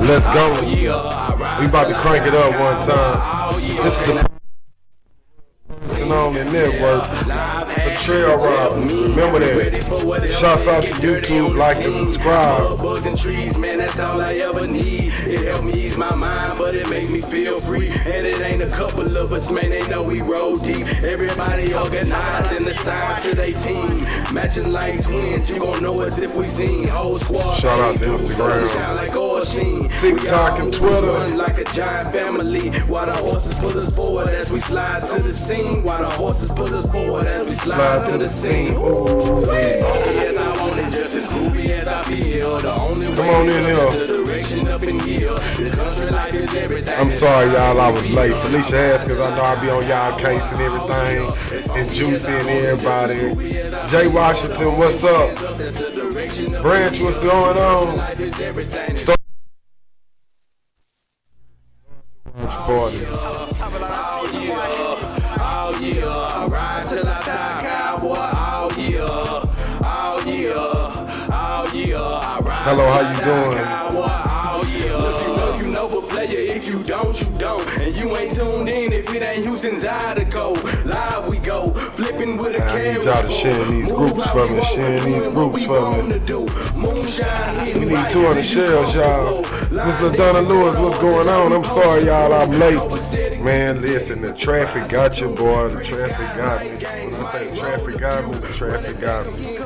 Let's go. We about to crank it up one time. This is the on the network for trail riders. Remember that. Shouts out to YouTube, like and subscribe. Bugs and trees, man, that's all I ever need. It helped me ease my mind, but it make me feel free. And it ain't a couple of us, man, they know we roll deep. Everybody organized and assigned to their team. Matching like twins, you gon' know us if we seen. Whole squad. Shout out to Instagram, TikTok, and Twitter. Like a giant family. While the horses pull us forward as we slide to the scene. While the horses pull us forward as we slide to the scene. Ooh, as I want it, just as groovy as I feel. The only Come on in here. I'm sorry, y'all, I was late. Felicia asked because I know I be on y'all case and everything. And Juicy and everybody. Jay Washington, what's up? Branch, what's going on? Start party. I ride till I die, cowboy. All year. I ride. Hello, how you doing? All year. You know, but player, if you don't, you don't. And you ain't tuned in if it ain't Houston Zydeco. Live we go, flipping with a camera. I need y'all to share these groups for me. We need 200 shares, y'all. This is LaDonna Lewis, what's going on? I'm sorry, y'all, I'm late. Man, listen, the traffic got you, boy. The traffic got me. When I say the traffic got me, the traffic got me.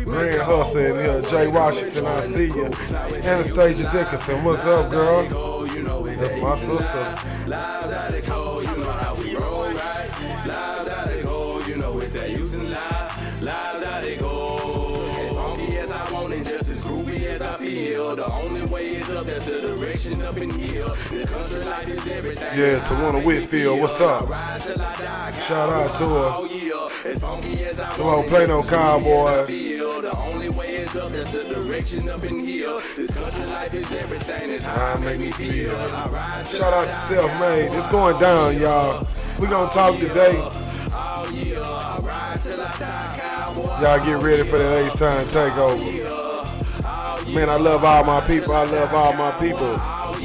Grand Hustle in here, Jay Washington, I see you. Anastasia Dickinson, what's up, girl? That's my sister. The only way is up, that's the direction up in here. This country life is everything. Yeah, Tawana Whitfield, what's up? Shout out to her. Come on, play no Cowboys. The only way is up, that's the direction up in here. This country life is everything. It's how it make me feel. Shout out to Self Made. It's going down, y'all. We gonna talk today. Y'all get ready for that H-Time takeover. Man, I love all my people.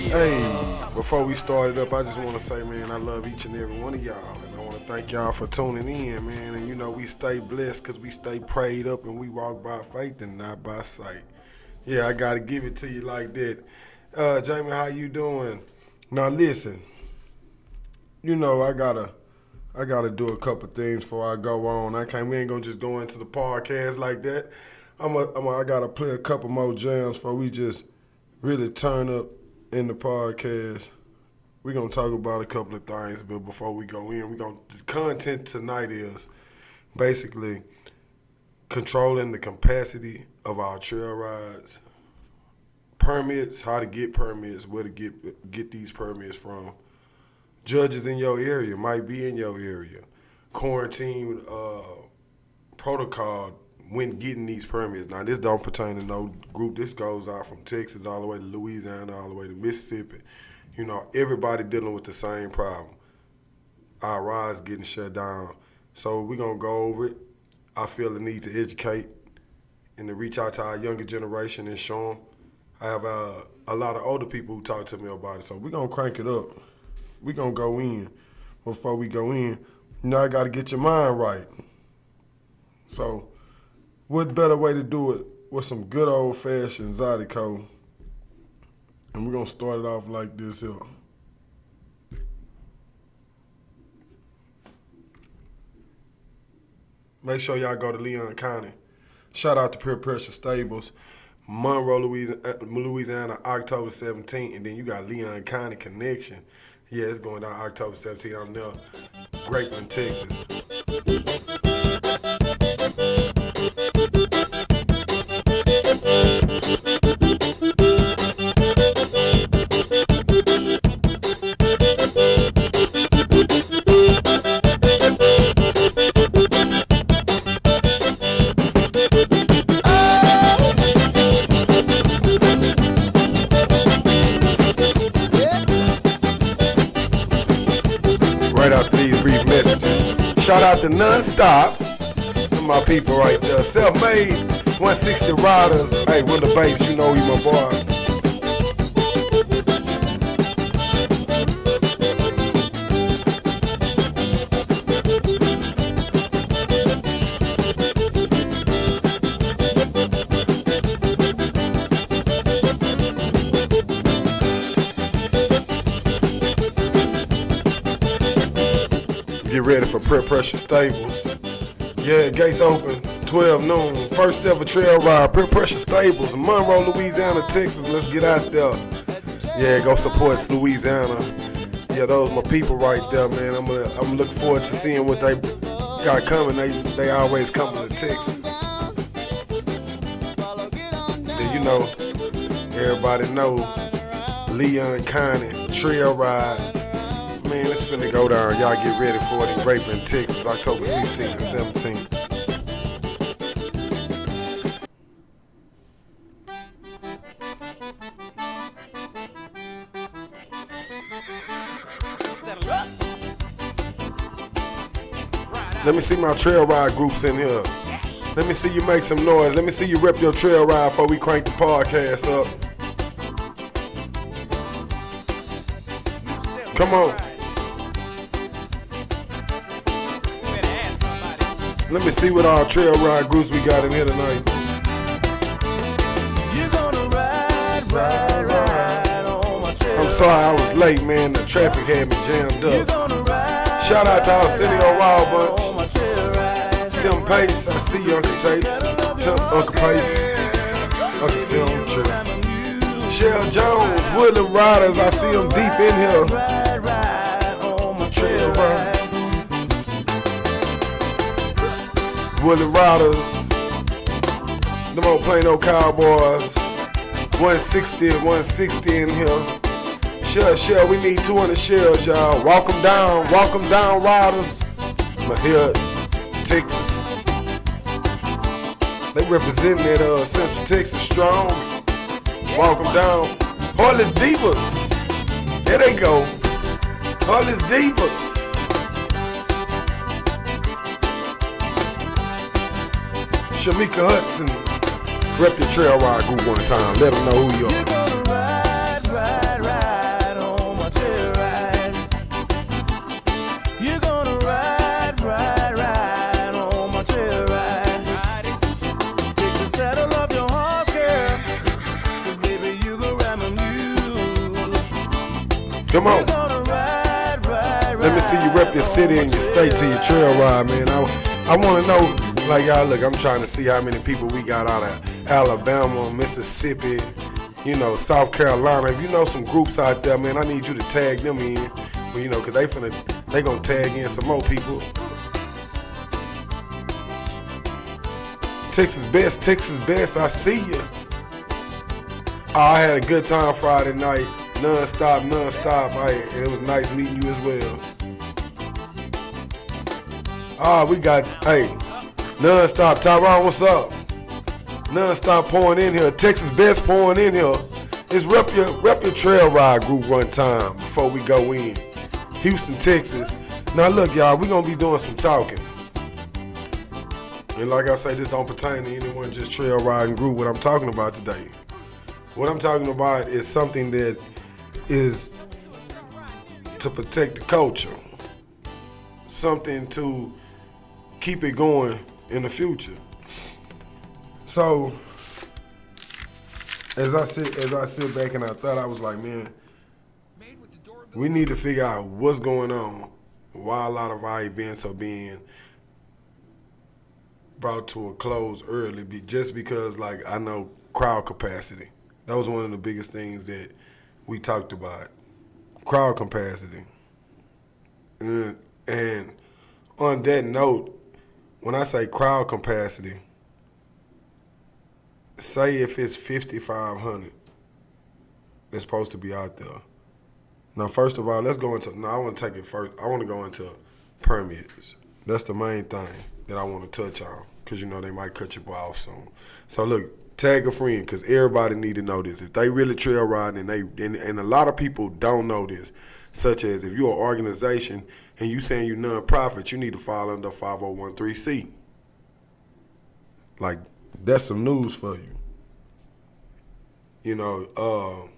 Hey, before we start it up, I just want to say, man, I love each and every one of y'all. And I want to thank y'all for tuning in, man. And, you know, we stay blessed because we stay prayed up and we walk by faith and not by sight. Yeah, I got to give it to you like that. Jamie, how you doing? Now, listen, you know, I gotta do a couple things before I go on. We ain't going to just go into the podcast like that. I gotta play a couple more jams before we just really turn up in the podcast. We're gonna talk about a couple of things, but before we go in, the content tonight is basically controlling the capacity of our trail rides, permits, how to get permits, where to get these permits from. Judges in your area might be in your area. Quarantine protocol when getting these permits. Now, this don't pertain to no group. This goes out from Texas all the way to Louisiana, all the way to Mississippi. You know, everybody dealing with the same problem. Our rides getting shut down. So we're going to go over it. I feel the need to educate and to reach out to our younger generation and show them. I have a lot of older people who talk to me about it. So we're going to crank it up. We're going to go in. Before we go in, you know, I got to get your mind right. So what better way to do it with some good old-fashioned Zydeco? And we're going to start it off like this here. Make sure y'all go to Leon County. Shout out to Pure Pressure Stables, Monroe, Louisiana, October 17th. And then you got Leon County Connection. Yeah, it's going down October 17th. I'm there. Grapeland, Texas. Right after these brief messages. Shout out to Nonstop. My people right there. Self-made 160 riders. Hey, Winter Bates, you know you my boy. Get ready for Peer Pressure Stables. Yeah, gates open, 12 noon. First ever trail ride, Peer Pressure Stables, Monroe, Louisiana, Texas. Let's get out there. Yeah, go support Louisiana. Yeah, those my people right there, man. I'm looking forward to seeing what they got coming. They always coming to Texas. Then you know, everybody know Leon County trail ride. Man, it's finna go down. Y'all get ready for it in Grapeland, Texas, October 16th and 17th. Let me see my trail ride groups in here. Let me see you make some noise. Let me see you rep your trail ride before we crank the podcast up. Come on. Let me see what all trail ride groups we got in here tonight. You're gonna ride on my trail. I'm sorry I was late, man. The traffic had me jammed You're up. gonna ride. Shout out to our Arsenio Wild Bunch. on my trail ride. Tim Pace, I see you, Uncle Tace. Uncle Pace. Uncle Tim, true. Shell Jones, Woodland Riders, I see them deep in here. Ride on my Trail trail ride. ride. Woodland Riders. Them old Plano Cowboys. 160 in here. Shell, we need 200 shells, y'all. Walk them down, riders. I'm here, Texas. They representing that Central Texas strong. Walk them down. Harless Divas. There they go. Harless Divas. Shamika Hudson. Rep your trail ride group one time. Let them know who you You're are. gonna ride on my trail ride. You're gonna ride on my trail ride. Take the saddle off your horse, girl, 'cause baby you gon' ride my mule. Come You're on. gonna ride. Let me see you rep your city and your state to your trail ride, man. I want to know, like, y'all, look, I'm trying to see how many people we got out of Alabama, Mississippi, you know, South Carolina. If you know some groups out there, man, I need you to tag them in. Well, you know, because they going to tag in some more people. Texas Best, I see you. Oh, I had a good time Friday night. Non-stop. And it was nice meeting you as well. We got, Non-stop. Tyrone, what's up? Non-stop pouring in here. Texas Best pouring in here. It's rep your trail ride group one time before we go in. Houston, Texas. Now look, y'all, we gonna be doing some talking. And like I say, this don't pertain to anyone just trail riding group. What I'm talking about today. What I'm talking about is something that is to protect the culture. Something to keep it going in the future. So, as I sit back and I thought, I was like, man, we need to figure out what's going on, why a lot of our events are being brought to a close early, just because, like, I know crowd capacity. That was one of the biggest things that we talked about, crowd capacity. And on that note, when I say crowd capacity, say if it's 5,500 that's supposed to be out there. Now, first of all, let's go into, I want to take it first. I want to go into permits. That's the main thing that I want to touch on, because, you know, they might cut you off soon. So, look, tag a friend, because everybody need to know this. If they really trail riding, and a lot of people don't know this, such as if you're an organization and you saying you're non-profit, you need to file under 5013C. Like, that's some news for you. You know,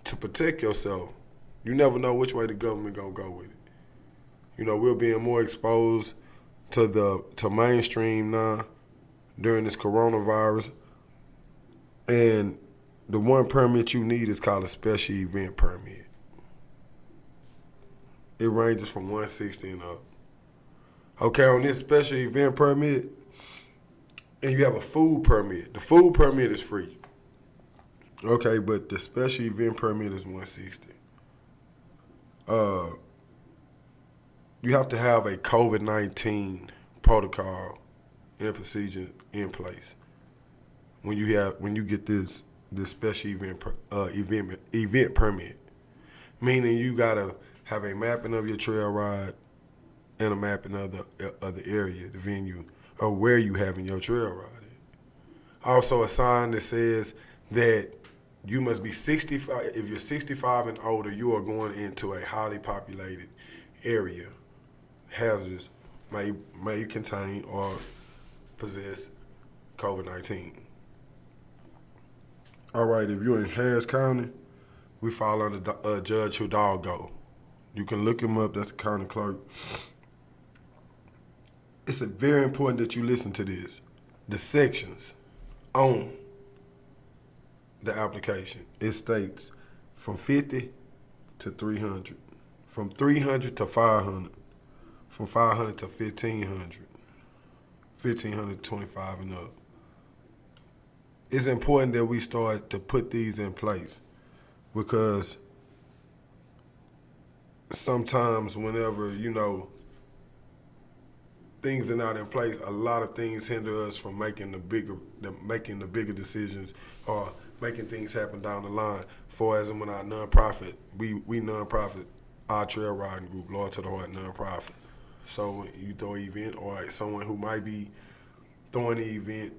to protect yourself, you never know which way the government gonna go with it. You know, we're being more exposed to mainstream now during this coronavirus. And the one permit you need is called a special event permit. It ranges from $160 and up. Okay, on this special event permit, and you have a food permit. The food permit is free. Okay, but the special event permit is $160. You have to have a COVID-19 protocol and procedure in place when you get this special event permit. Meaning you gotta have a mapping of your trail ride and a mapping of the area, the venue, or where you having your trail ride at. Also a sign that says that you must be 65. If you're 65 and older, you are going into a highly populated area. Hazards may contain or possess COVID-19. All right, if you're in Harris County, we fall under Judge Hidalgo. You can look him up. That's the county clerk. It's very important that you listen to this. The sections on the application. It states from 50 to 300, from 300 to 500, from 500 to 1,500, 1,500 to 25 and up. It's important that we start to put these in place because sometimes whenever, things are not in place, a lot of things hinder us from making the bigger decisions or making things happen down the line. For as in when our nonprofit, we nonprofit, our trail riding group, Loyal to the Heart nonprofit. So when you throw an event or someone who might be throwing the event,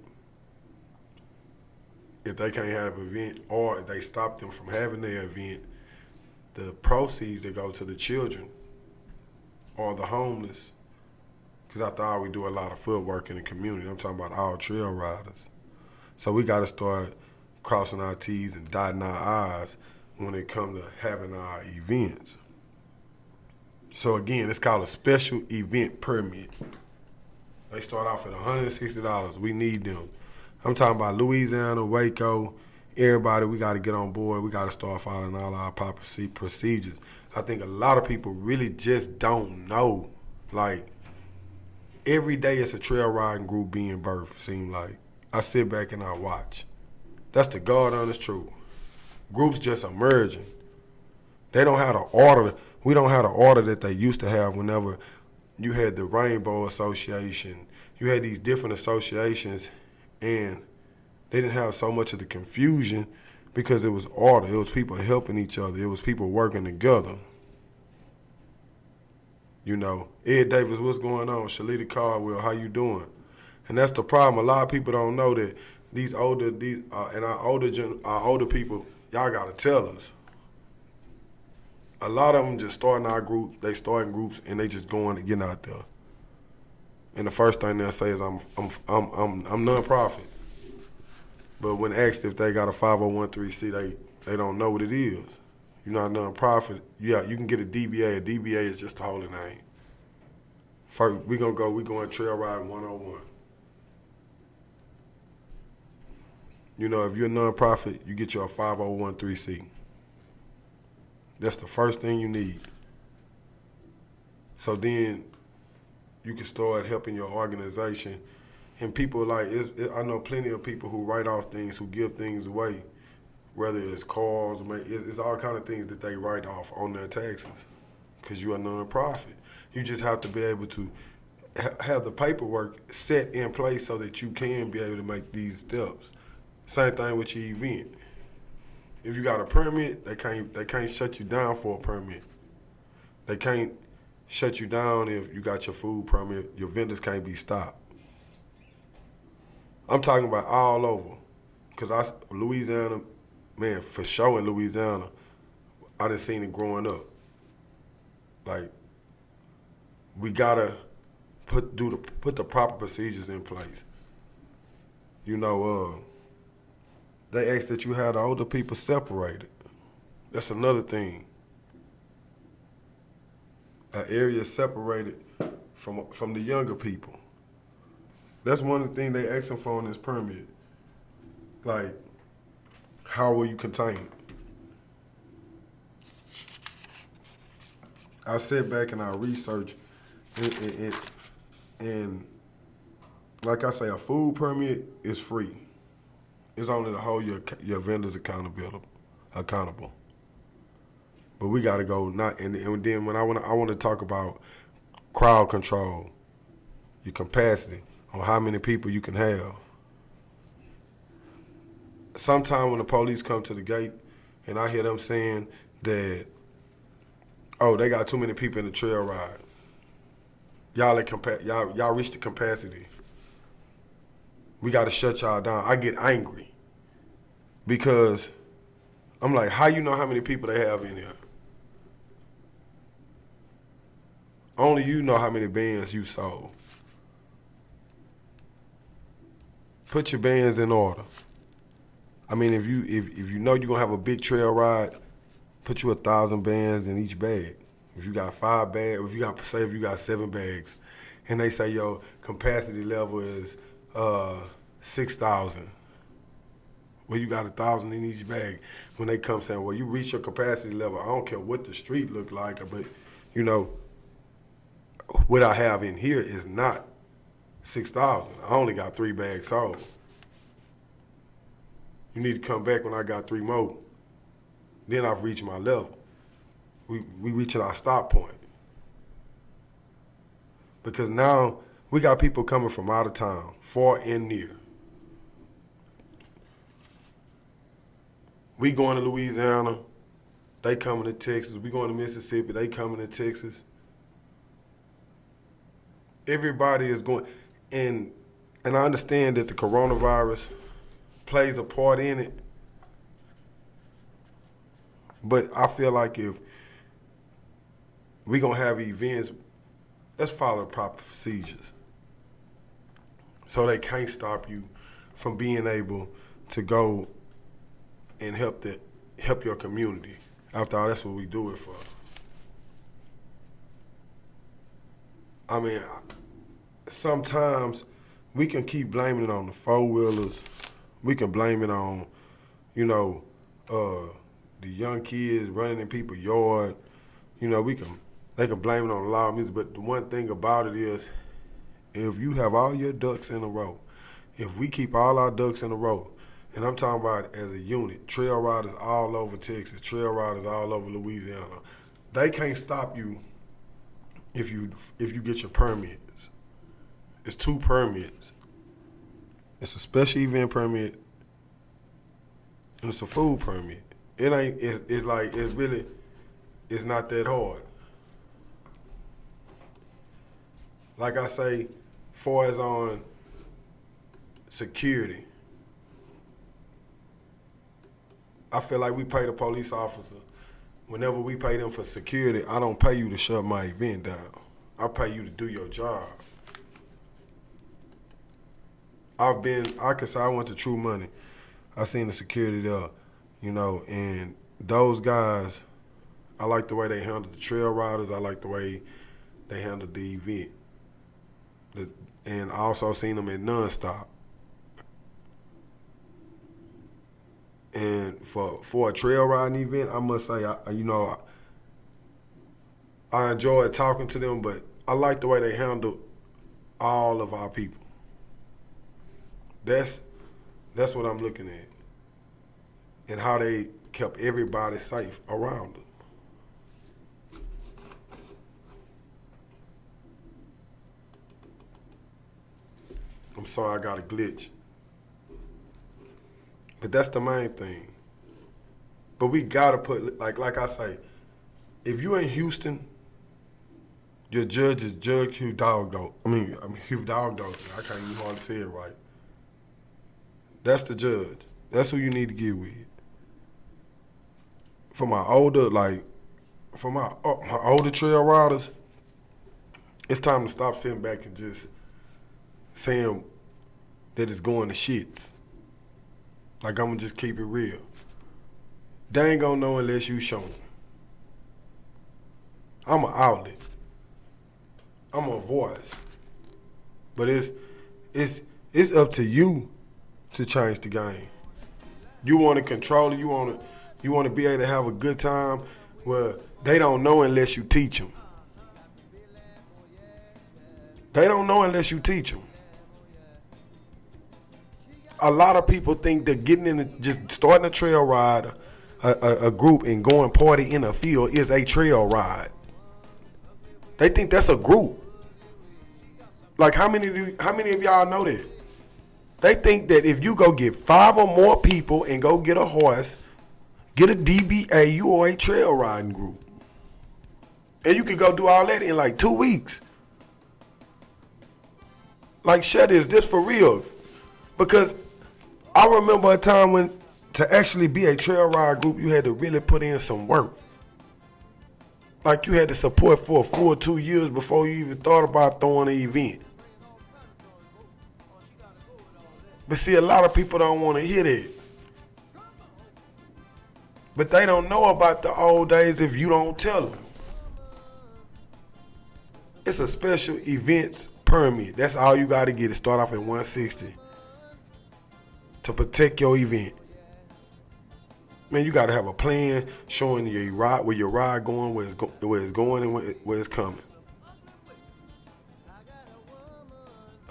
if they can't have an event or they stop them from having their event, the proceeds that go to the children or the homeless, because after all, we do a lot of footwork in the community. I'm talking about all trail riders. So we got to start crossing our T's and dotting our I's when it comes to having our events. So again, it's called a special event permit. They start off at $160. We need them. I'm talking about Louisiana, Waco, everybody. We got to get on board. We got to start following all our proper procedures. I think a lot of people really just don't know. Like, every day it's a trail riding group being birthed, seem like. I sit back and I watch. That's the God honest truth. Groups just emerging. They don't have the order. We don't have the order that they used to have whenever you had the Rainbow Association. You had these different associations, and they didn't have so much of the confusion because it was order. It was people helping each other. It was people working together. Ed Davis, what's going on? Shalita Caldwell, how you doing? And that's the problem. A lot of people don't know that our older people, y'all gotta tell us. A lot of them just starting our groups. They starting groups and they just going and getting out there. And the first thing they'll say is I'm nonprofit. But when asked if they got a 501(c), they don't know what it is. You're not nonprofit. Yeah, you can get a DBA. A DBA is just a holy name. First, we going trail riding 101. If you're a nonprofit, you get your 501(c). That's the first thing you need. So then you can start helping your organization. And people I know plenty of people who write off things, who give things away, whether it's cars, it's all kind of things that they write off on their taxes because you're a nonprofit. You just have to be able to have the paperwork set in place so that you can be able to make these steps. Same thing with your event. If you got a permit, they can't shut you down for a permit. They can't shut you down if you got your food permit. Your vendors can't be stopped. I'm talking about all over. Because Louisiana, man, for sure in Louisiana, I done seen it growing up. Like, we gotta put the proper procedures in place. They ask that you have the older people separated. That's another thing. An area separated from the younger people. That's one of the things they asking for in this permit. Like, how will you contain it? I sit back and I research, and And like I say, a food permit is free. It's only to hold your vendors accountable. But we got to go not. And then when I want to talk about crowd control, your capacity on how many people you can have. Sometimes when the police come to the gate, and I hear them saying that, oh, they got too many people in the trail ride. Y'all reached the capacity. We got to shut y'all down. I get angry because I'm like, how you know how many people they have in here? Only you know how many bands you sold. Put your bands in order. I mean, if you know you're gonna have a big trail ride, put you 1,000 bands in each bag. If you got 5 bags, if you got 7 bags, and they say your capacity level is 6,000. Well, you got 1,000 in each bag. When they come saying, well, you reach your capacity level, I don't care what the street look like, but you know, what I have in here is not 6,000. I only got 3 bags sold. You need to come back when I got 3 more. Then I've reached my level. We reaching our stop point. Because now we got people coming from out of town, far and near. We going to Louisiana, they coming to Texas. We going to Mississippi, they coming to Texas. Everybody is going, and I understand that the coronavirus plays a part in it, but I feel like if we gonna have events, let's follow the proper procedures so they can't stop you from being able to go and help your community. After all, that's what we do it for. I mean, sometimes we can keep blaming it on the four-wheelers. We can blame it on, the young kids running in people's yard. They can blame it on a lot of music. But the one thing about it is, if you have all your ducks in a row, if we keep all our ducks in a row, and I'm talking about as a unit, trail riders all over Texas, trail riders all over Louisiana, they can't stop you if you get your permits. It's 2 permits. It's a special event permit and it's a food permit. It's not that hard. Like I say, far as on security, I feel like we pay the police officer. Whenever we pay them for security, I don't pay you to shut my event down. I pay you to do your job. I went to True Money. I seen the security there, and those guys, I like the way they handled the trail riders. I like the way they handled the event. And I also seen them at Nonstop. And for a trail riding event, I must say, I enjoyed talking to them, but I like the way they handled all of our people. That's what I'm looking at, and how they kept everybody safe around them. I'm sorry I got a glitch. But that's the main thing. But we gotta put, like I say, if you in Houston, your judge is Judge Hugh Dogdo. Hugh Dogdo. I can't even hardly say it right. That's the judge. That's who you need to get with. For my older trail riders, it's time to stop sitting back and just saying that it's going to shits. Like, I'm gonna just keep it real. They ain't gonna know unless you show them. I'm an outlet. I'm a voice. But it's up to you to change the game. You want to control it. You want to be able to have a good time. Well, they don't know unless you teach them. They don't know unless you teach them. A lot of people think that getting in, just starting a trail ride, a group, and going party in a field is a trail ride. They think that's a group. Like how many of y'all know that? They think that if you go get 5 or more people and go get a horse, get a DBA, you are a trail riding group. And you can go do all that in like 2 weeks. Like, shut this for real. Because I remember a time when to actually be a trail ride group, you had to really put in some work. Like you had to support for a full 2 years before you even thought about throwing an event. But see, a lot of people don't want to hear that. But they don't know about the old days if you don't tell them. It's a special events permit. That's all you got to get. It start off at $160 to protect your event. Man, you got to have a plan showing your ride, where your ride going, where it's going, and where it's coming.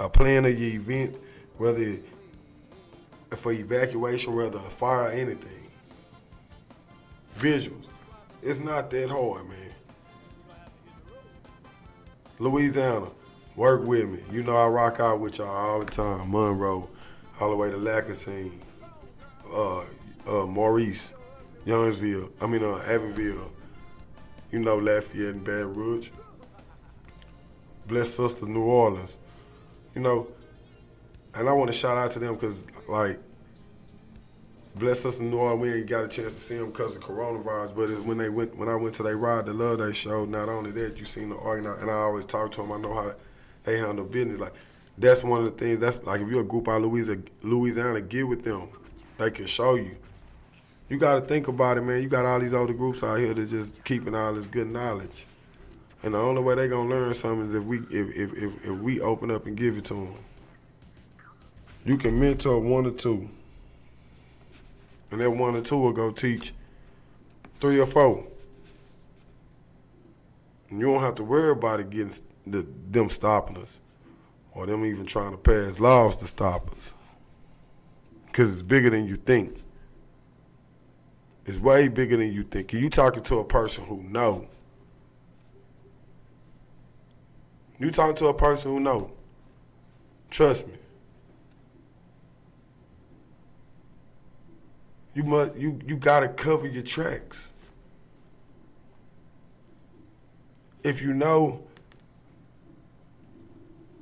A plan of your event, whether for evacuation, whether a fire or anything. Visuals. It's not that hard, man. Louisiana, work with me. You know I rock out with y'all all the time. Monroe, all the way to Lacassine, Maurice, Youngsville, Abbeville, you know, Lafayette and Baton Rouge. Bless Sisters, New Orleans, you know. And I want to shout out to them because, like, Bless Sisters, New Orleans, we ain't got a chance to see them because of coronavirus, but it's when I went to their Ride the Love Day show, not only that, you seen the organize, and I always talk to them, I know how they handle business. Like, that's one of the things, that's like, if you're a group out of Louisiana, get with them. They can show you. You got to think about it, man. You got all these other groups out here that just keeping all this good knowledge. And the only way they going to learn something is if we open up and give it to them. You can mentor 1 or 2. And that 1 or 2 will go teach 3 or 4. And you don't have to worry about it getting them stopping us or them even trying to pass laws to stop us. Because it's bigger than you think. It's way bigger than you think. You talking to a person who know. You talking to a person who know. Trust me. You gotta cover your tracks. If you know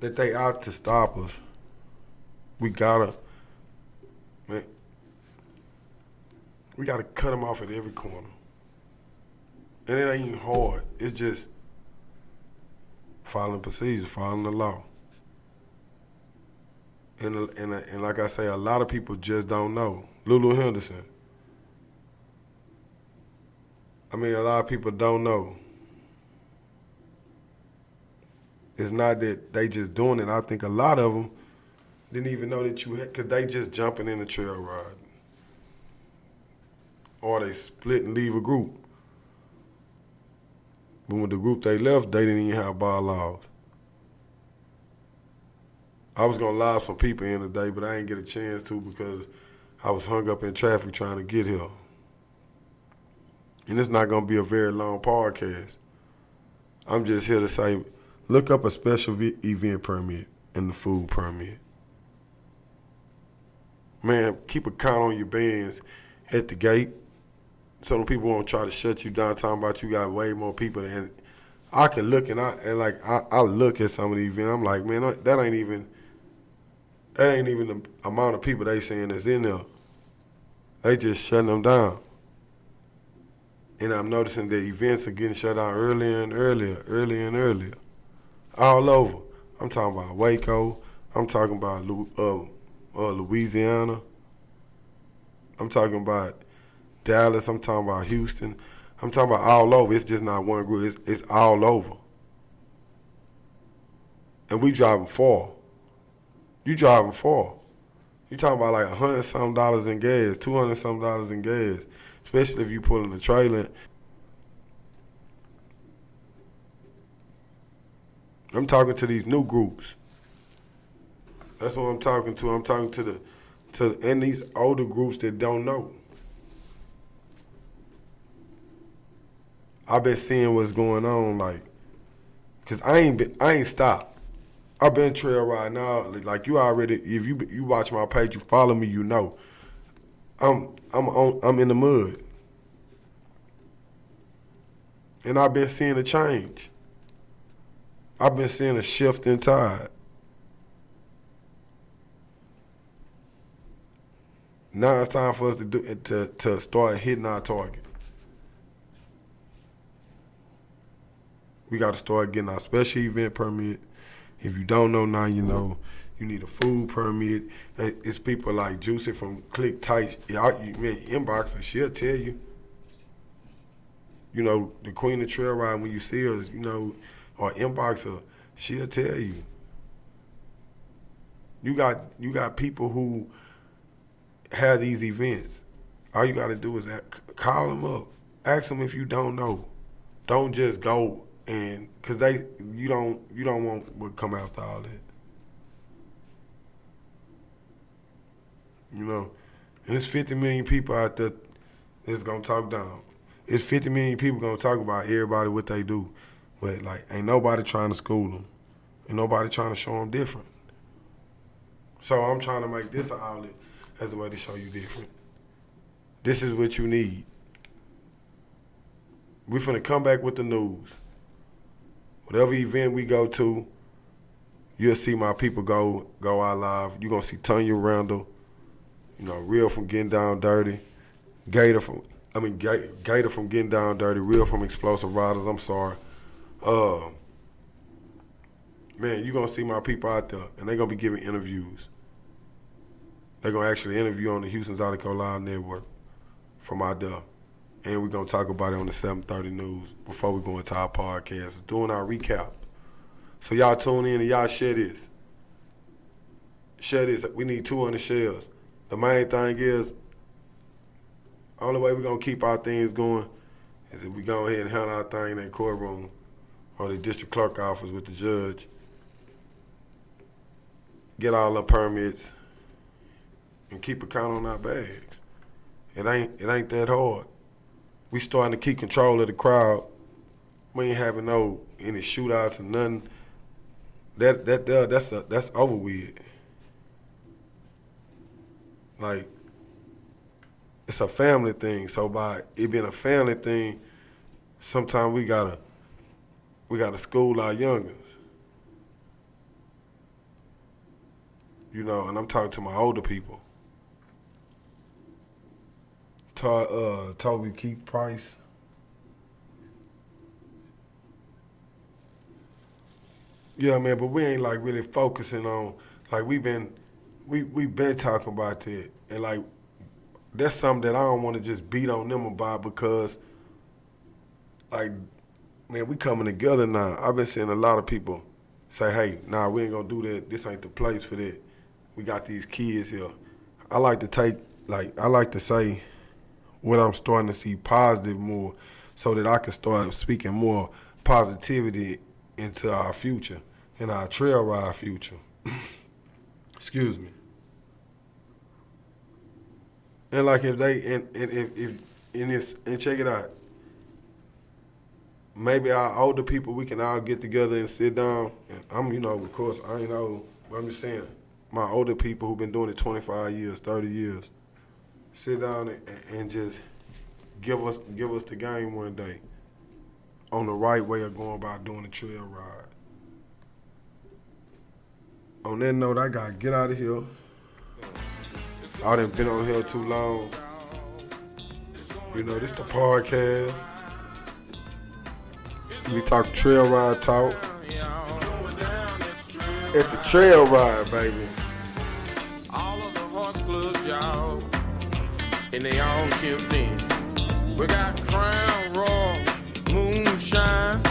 that they out to stop us, we gotta cut them off at every corner. And it ain't even hard. It's just following procedures, following the law. And like I say, a lot of people just don't know. Lulu Henderson. A lot of people don't know. It's not that they just doing it. I think a lot of them didn't even know that you had, because they just jumping in the trail ride. Or they split and leave a group. But with the group they left, they didn't even have bylaws. I was going to live some people in today, but I didn't get a chance to because I was hung up in traffic trying to get here. And it's not going to be a very long podcast. I'm just here to say, look up a special event permit and the food permit. Man, keep a count on your bands at the gate. Some people won't try to shut you down, talking about you got way more people. And I can look and I look at some of the events. I'm like, man, that ain't even the amount of people they saying that's in there. They just shutting them down. And I'm noticing that events are getting shut down earlier and earlier. All over. I'm talking about Waco. I'm talking about Louisiana. I'm talking about Dallas. I'm talking about Houston. I'm talking about all over. It's just not one group. It's all over. And we driving far. You driving far. You talking about like $100-something in gas, $200-something in gas, especially if you pulling a trailer. I'm talking to these new groups. That's what I'm talking to. I'm talking to and these older groups that don't know. I've been seeing what's going on, like, cause I ain't stopped. I've been trail riding now. Like you already, if you watch my page, you follow me, you know. I'm in the mud, and I've been seeing a change. I've been seeing a shift in tide. Now it's time for us to start hitting our target. We got to start getting our special event permit. If you don't know now, you know. You need a food permit. It's people like Juicy from Click Tight. Man, inbox her, she'll tell you. You know, the queen of trail ride, when you see her, you know, or inbox her, she'll tell you. You got people who have these events. All you got to do is call them up. Ask them if you don't know. Don't just go and, cause you don't want what come after all that. You know, and there's 50 million people out there that's gonna talk down. It's 50 million people gonna talk about everybody what they do, but like ain't nobody trying to school them, ain't nobody trying to show them different. So I'm trying to make this an outlet as a way to show you different. This is what you need. We finna come back with the news. Whatever event we go to, you'll see my people go out live. You're gonna see Tanya Randall. You know, Real from Getting Down Dirty, Gator from Getting Down Dirty, Real from Explosive Riders, I'm sorry. Man, you're going to see my people out there, and they're going to be giving interviews. They're going to actually interview on the Houston's Article Live Network from out there. And we're going to talk about it on the 7:30 news before we go into our podcast, doing our recap. So y'all tune in and y'all share this. Share this. We need 200 shares. The main thing is, only way we're going to keep our things going is if we go ahead and handle our thing in that courtroom or the district clerk office with the judge, get all the permits, and keep a count on our bags. It ain't that hard. We starting to keep control of the crowd. We ain't having any shootouts or nothing. That's over with. Like, it's a family thing. So by it being a family thing, sometimes we gotta school our youngins. You know, and I'm talking to my older people. Toby Keith Price. Yeah, man, but we ain't like really focusing on, like we've been talking about that, and like that's something that I don't want to just beat on them about, because like, man, we coming together now. I've been seeing a lot of people say, hey, nah, we ain't gonna do that. This ain't the place for that. We got these kids here. I like to say what I'm starting to see positive more, so that I can start speaking more positivity into our future and our trail ride future. Excuse me. And like if check it out. Maybe our older people, we can all get together and sit down. And of course, I ain't old, but I'm just saying, my older people who've been doing it 25 years, 30 years, sit down and just give us the game one day on the right way of going about doing the trail ride. On that note, I gotta get out of here. I done been on here too long. You know, this the podcast. We talk trail ride talk. At the trail ride, baby. All of the horse clubs, y'all, and they all chipped in. We got Crown Royal, Moonshine.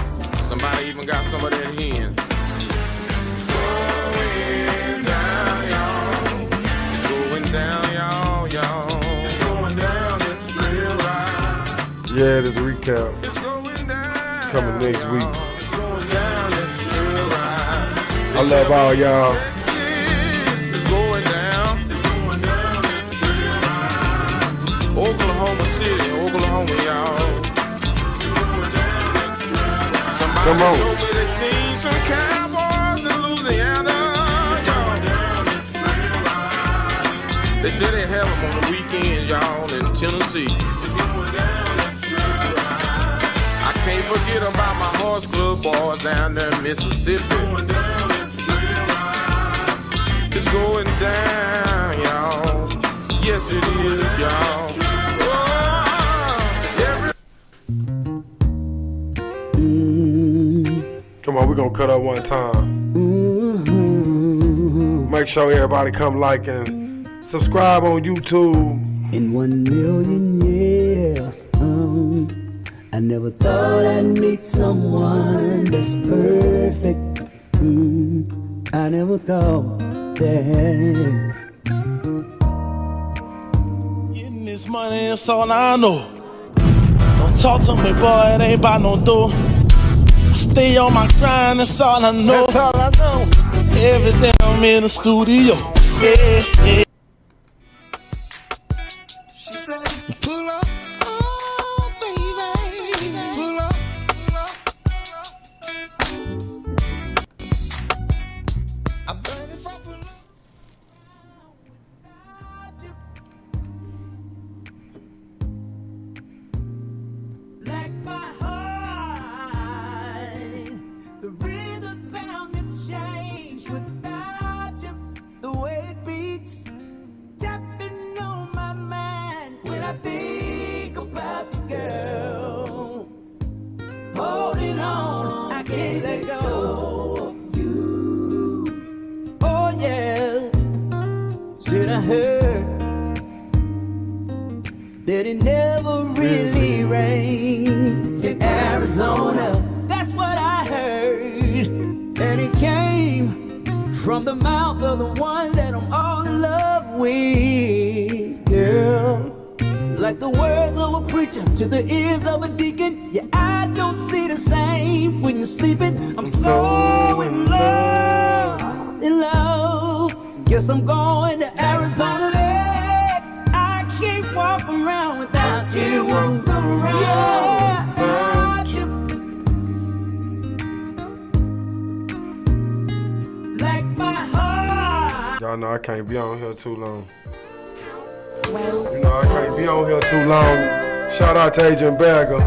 Somebody even got some of that hen. Going down, y'all. It's going down, y'all. It's going down at the trail ride. Yeah, this recap. It's going down. Coming next week. It's going down at the trail ride. I love all y'all. It's going down. Oklahoma City, Oklahoma, y'all. Somebody Come on. told me they seen some cowboys in Louisiana, y'all. They said they have them on the weekends, y'all, in Tennessee. I can't forget about my horse club boys down there in Mississippi. It's going down, y'all. Yes, it is, y'all. Come on, we're gonna cut up one time. Make sure everybody come like and subscribe on YouTube. In 1 million years, I never thought I'd meet someone that's perfect. I never thought that. Getting this money, that's all I know. Don't talk to me, boy, it ain't about no dough. I stay on my grind, that's all I know. That's all I know. Every day I'm in the studio. Yeah, yeah. She said, pull up, oh baby, pull up, pull up, pull up. I'm ready for pull up. Like my heart, the rhythm bound to change without you. The way it beats, tapping on my mind when I think about you, girl. Holding on, I can't let go of you. Oh yeah, should I heard that it never really rains in Arizona? That's what I heard. And it came from the mouth of the one that I'm all in love with, girl. Like the words of a preacher to the ears of a deacon. Yeah, I don't see the same when you're sleeping. I'm so in love, in love. Guess I'm going to Arizona next. I can't walk around without you. Yeah, without you. Like my heart. Y'all know I can't be on here too long. You know I can't be on here too long. Shout out to Agent Bagger.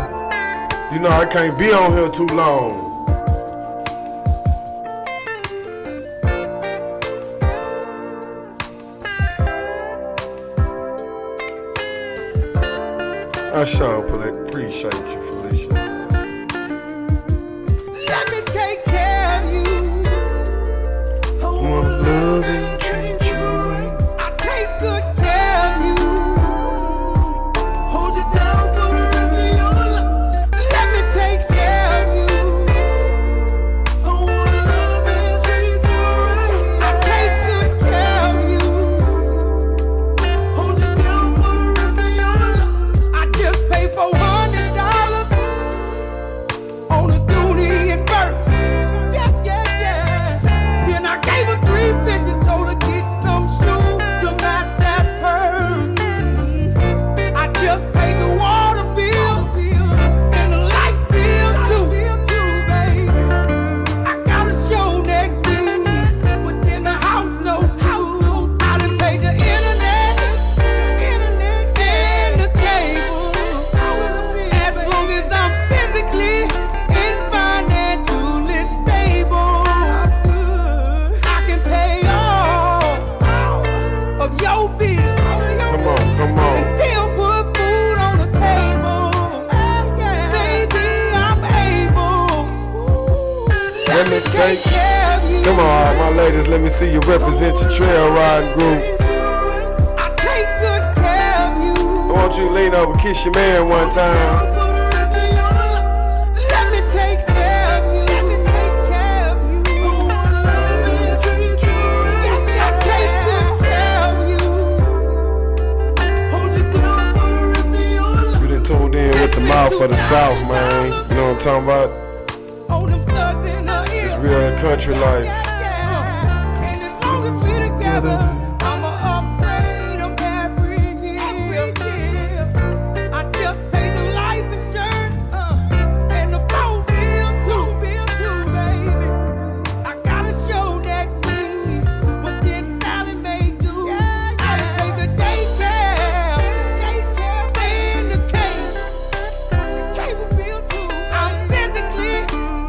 You know I can't be on here too long. I sure appreciate you for this shit. Let me take care of you. I wanna love and treat you right. I take good care of you. Hold you down for the rest of your life. Let me take care of you. I wanna love and treat you right. I take good care of you. Hold you down for the rest of your life. I just pay for $100 on a duty in birth. Yeah, yeah, yeah. Then I gave her $350, told her get some shoes to match that purse. I just paid the water bill and the light bill too, babe. I got a show next week, but in the house no. I done paid the internet and the cable. As long as I'm physically and financially stable, I can pay all of your bills. Come on, come on. And still put food on the table. Baby, I'm able. Let me take. care of you. Come on, all my ladies. Let me see you represent your trail riding group. I take good care of you. I want you to lean over, kiss your man one time. Let me take care of you. Let me take care of you. I take good care of you. Hold you down for the rest of your life. You done tuned in with the mouth of the South, man. You know what I'm talking about? Oh, them studs in the ear. It's real country life. together. I'm a upgrade, I'm every year. I just paid the life insurance and the phone bill too, baby. I got a show next week, but then Sally may do. I pay the daycare and the cable bill too. I'm physically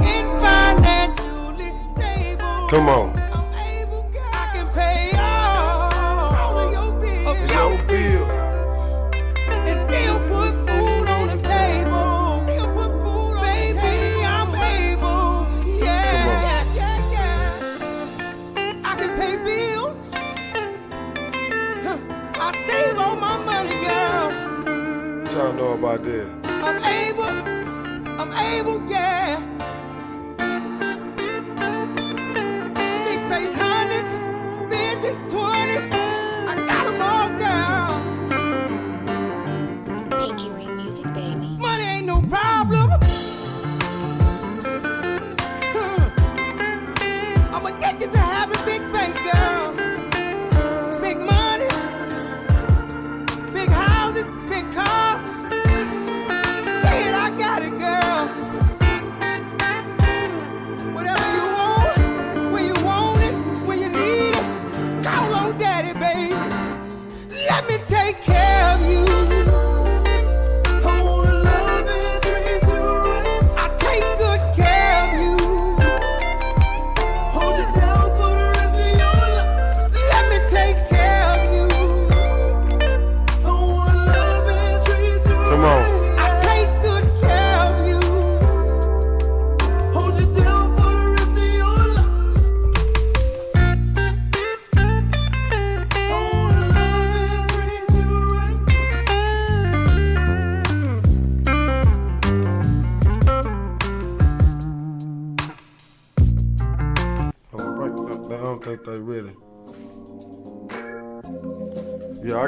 and financially stable. Come on. I can pay all of your bills. And still put food on the table. Baby, I'm able. Yeah. I can pay bills. I save all my money, girl. What y'all know about that? I'm able, yeah. Big face hundreds, 50s, 20s. I got them all, girl. Pinky Ring Music, baby. Money ain't no problem. I'm addicted to having big bank, girl. Big money, big houses, big cars. Say it, I got it, girl. Whatever you want, when you want it, when you need it, call on daddy, baby. Let me take care of you. I wanna love and treat you right. I take good care of you. Hold you down for the rest of your life. Let me take care of you. I wanna love and treat you right. Come on. I take good care of you. Hold you down for the rest of your life. I wanna love and treat you right. I don't think they ready. Yeah, I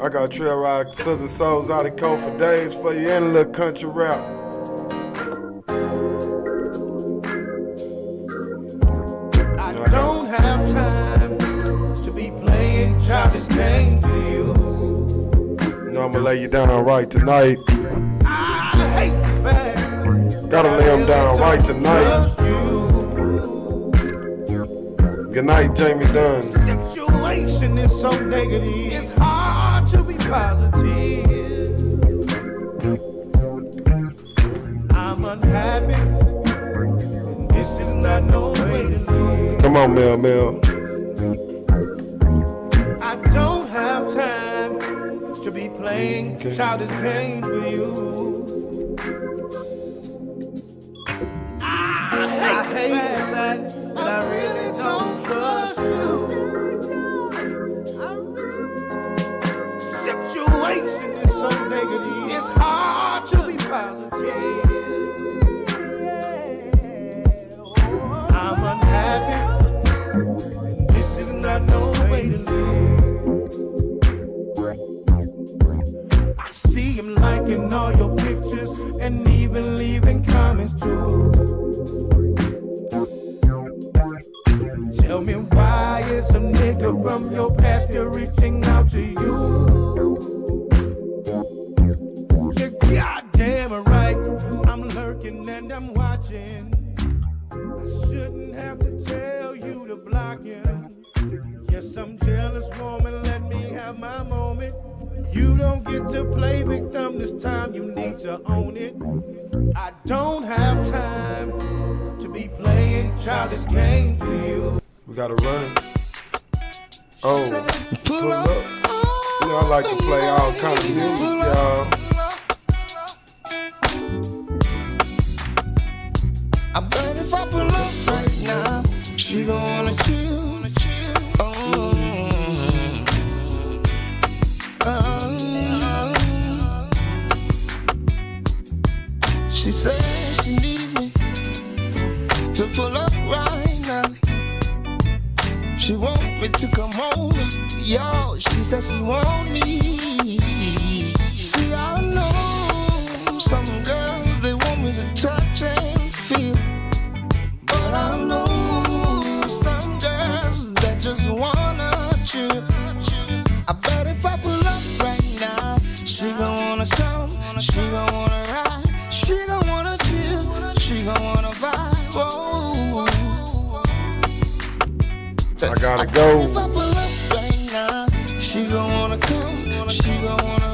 got trail ride Southern Souls out of Cold for Days for you and a little country rap. I don't have time to be playing childish games with you. You know I'ma lay you down right tonight. I hate the fact Gotta lay them down right tonight. trust you. Good night, Jamie Dunn. Situation is so negative, it's hard to be positive. I'm unhappy. This is not no way to live. Come on, Mel. I don't have time to be playing childish games with you. I hate the fact that I really don't trust you. Situation is so negative, it's hard to be positive. I'm unhappy. This is not no way to live. I see him liking all your pictures and even leaving comments too. Tell me why is a nigga from your past still reaching out to you? You're goddamn right, I'm lurking and I'm watching. I shouldn't have to tell you to block him. Yes, I'm jealous, woman, let me have my moment. You don't get to play victim this time, you need to own it. I don't have time to be playing childish games with you. We gotta run it. Oh, pull up. You know I like to play all kind of music, y'all. I bet if I pull up right now, she gon' wanna chill. She says she needs me to pull up right now. She want me to come over, yo. She says she want me. See, I know some girls, they want me to touch and feel, but I know some girls that just gon' wanna ride, she gon' wanna chill, she gon' wanna vibe. Whoa. I gotta go. If I pull up right now, she gon' wanna come, she gon' wanna